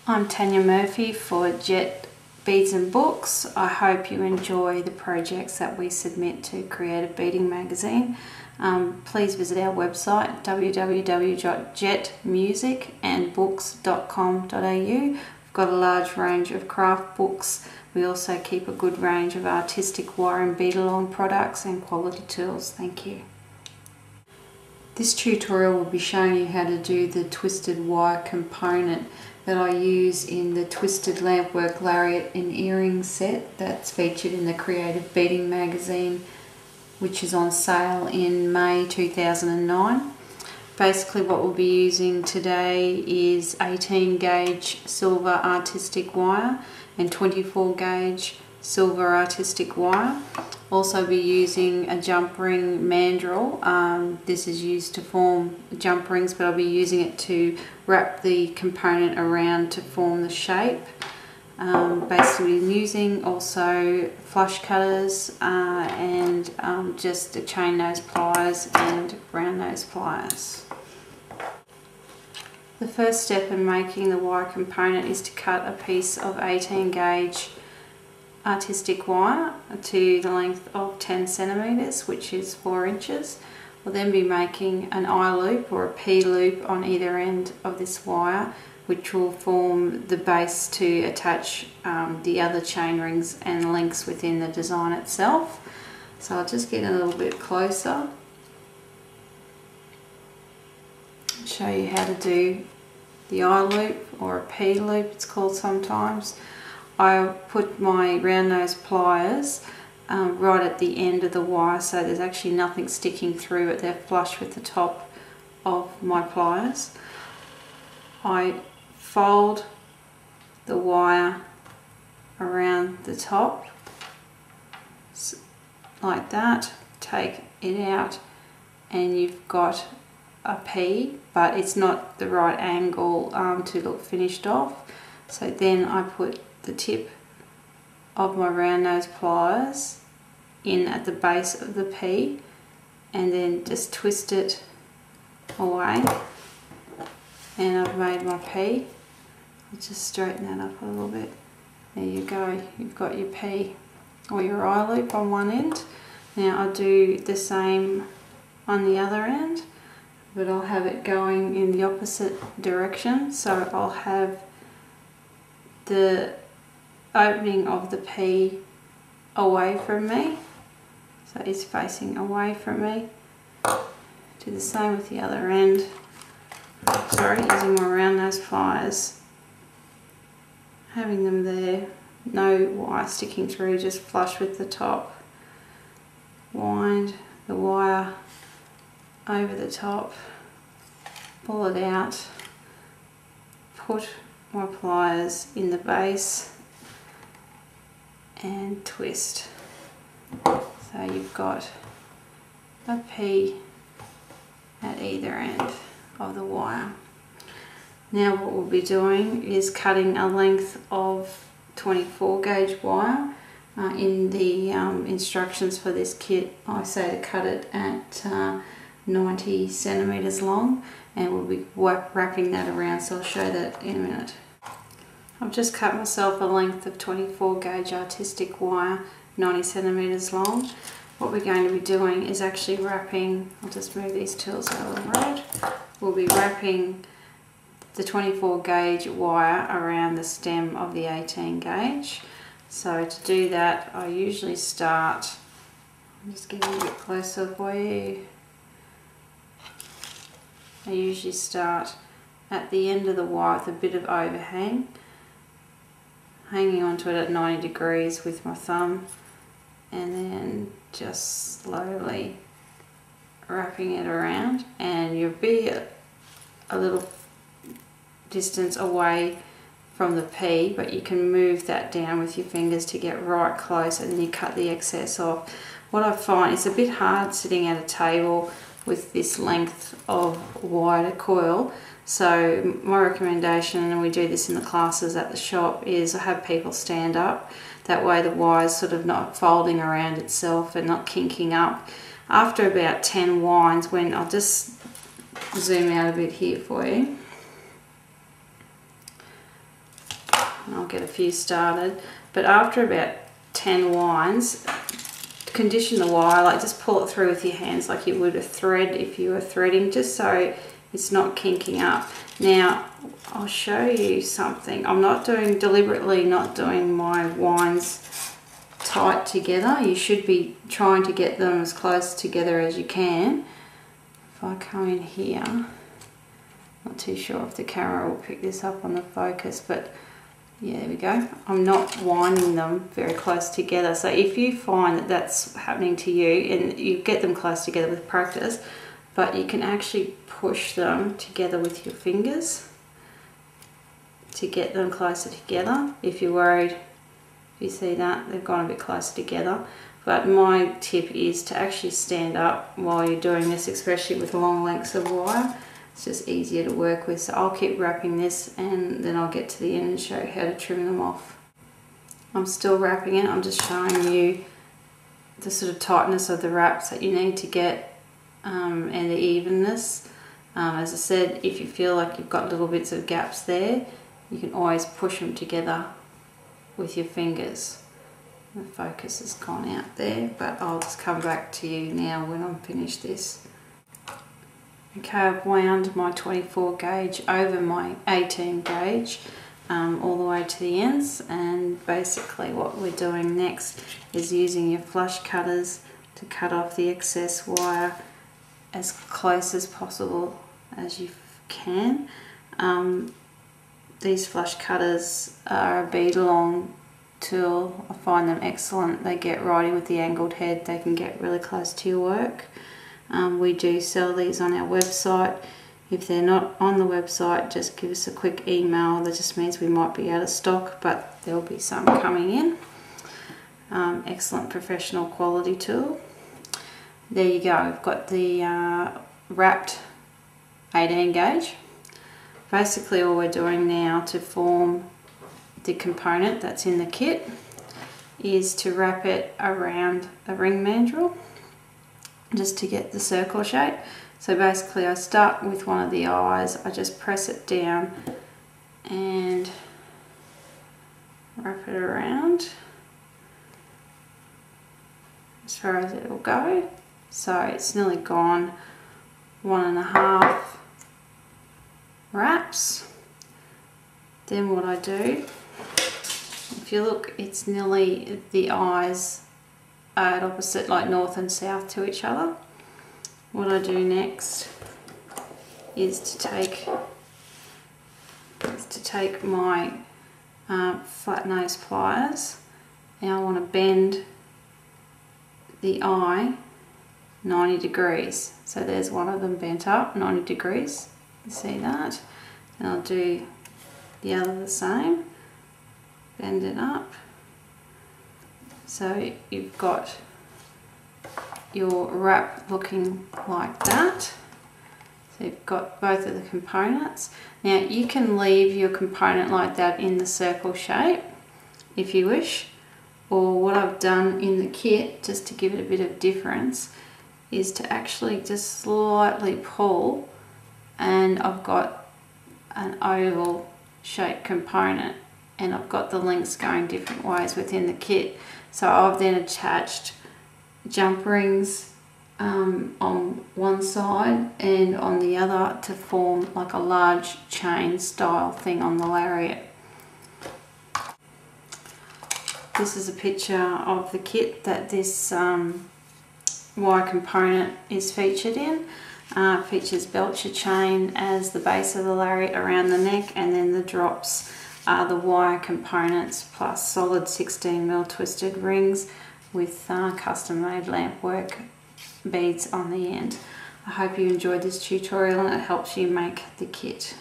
I'm Tanya Murphy for Jet Beads and Books. I hope you enjoy the projects that we submit to Creative Beading Magazine. Please visit our website www.jetmusicandbooks.com.au. We've got a large range of craft books. We also keep a good range of artistic wire and bead along products and quality tools. Thank you. This tutorial will be showing you how to do the twisted wire component that I use in the Twisted Lampwork Lariat and earring set that's featured in the Creative Beading Magazine, which is on sale in May 2009. Basically what we'll be using today is 18 gauge silver artistic wire and 24 gauge silver artistic wire. Also be using a jump ring mandrel. This is used to form jump rings, but I'll be using it to wrap the component around to form the shape. Basically I'm using also flush cutters and just the chain nose pliers and round nose pliers. The first step in making the wire component is to cut a piece of 18 gauge artistic wire to the length of 10 centimeters, which is 4 inches. We'll then be making an I loop or a P loop on either end of this wire, which will form the base to attach the other chain rings and links within the design itself. So I'll just get a little bit closer and show you how to do the I loop or a P loop it's called sometimes. I put my round nose pliers right at the end of the wire, so there's actually nothing sticking through it, they're flush with the top of my pliers. I fold the wire around the top like that, take it out, and you've got a P, but it's not the right angle to look finished off. So then I put the tip of my round nose pliers in at the base of the P and then just twist it away, and I've made my P. I'll just straighten that up a little bit. There you go, you've got your P or your I loop on one end. Now I'll do the same on the other end, but I'll have it going in the opposite direction. So I'll have the opening of the P away from me, so it's facing away from me. Do the same with the other end. Sorry, using my round nose pliers, having them there, no wire sticking through, just flush with the top. Wind the wire over the top, pull it out, put my pliers in the base and twist. So you've got a P at either end of the wire. Now what we'll be doing is cutting a length of 24 gauge wire. In the instructions for this kit I say to cut it at 90 centimeters long, and we'll be wrapping that around, so I'll show that in a minute. I've just cut myself a length of 24 gauge artistic wire, 90 centimeters long. What we're going to be doing is actually wrapping, I'll just move these tools out of the road. We'll be wrapping the 24 gauge wire around the stem of the 18 gauge. So to do that I usually start, I'm just getting a bit closer for you. I usually start at the end of the wire with a bit of overhang, hanging onto it at 90 degrees with my thumb, and then just slowly wrapping it around, and you'll be a little distance away from the P, but you can move that down with your fingers to get right close, and then you cut the excess off. What I find is a bit hard sitting at a table with this length of wire to coil, so my recommendation, and we do this in the classes at the shop, is I have people stand up. That way the wire's sort of not folding around itself and not kinking up. After about 10 winds, when I'll just zoom out a bit here for you. and I'll get a few started. But after about 10 winds, condition the wire, like just pull it through with your hands like you would a thread if you were threading, just so it's not kinking up. Now I'll show you something. I'm not doing, deliberately not doing my winds tight together. You should be trying to get them as close together as you can. If I come in here, not too sure if the camera will pick this up on the focus, but yeah, there we go. I'm not winding them very close together. So if you find that that's happening to you, and you get them close together with practice, but you can actually push them together with your fingers to get them closer together. If you're worried, if you see that, they've gone a bit closer together. But my tip is to actually stand up while you're doing this, especially with long lengths of wire. It's just easier to work with. So I'll keep wrapping this, and then I'll get to the end and show you how to trim them off. I'm still wrapping it. I'm just showing you the sort of tightness of the wraps that you need to get, and the evenness. As I said, if you feel like you've got little bits of gaps there, you can always push them together with your fingers. The focus has gone out there, but I'll just come back to you now when I'm finished this. Okay, I've wound my 24 gauge over my 18 gauge all the way to the ends, and basically what we're doing next is using your flush cutters to cut off the excess wire as close as possible as you can. These flush cutters are a bead along tool. I find them excellent. They get right in with the angled head. They can get really close to your work. We do sell these on our website. If they're not on the website, just give us a quick email. That just means we might be out of stock, but there'll be some coming in. Excellent professional quality tool. There you go. We've got the wrapped 18 gauge. Basically all we're doing now to form the component that's in the kit is to wrap it around a ring mandrel, just to get the circle shape. So basically I start with one of the eyes, I just press it down and wrap it around as far as it will go. So it's nearly gone, 1.5 wraps. Then what I do, if you look, it's nearly, the eyes are at opposite, like north and south to each other. What I do next is to take my flat nose pliers, and I want to bend the eye 90 degrees. So there's one of them bent up 90 degrees. You see that? And I'll do the other the same. Bend it up. So you've got your wrap looking like that. So you've got both of the components. Now you can leave your component like that in the circle shape if you wish, or what I've done in the kit, just to give it a bit of difference, is to actually just slightly pull, and I've got an oval shaped component, and I've got the links going different ways within the kit. So I've then attached jump rings on one side and on the other to form like a large chain style thing on the Lariat. This is a picture of the kit that this wire component is featured in. Features belcher chain as the base of the Lariat around the neck, and then the drops are the wire components plus solid 16mm twisted rings with custom made lampwork beads on the end. I hope you enjoyed this tutorial and it helps you make the kit.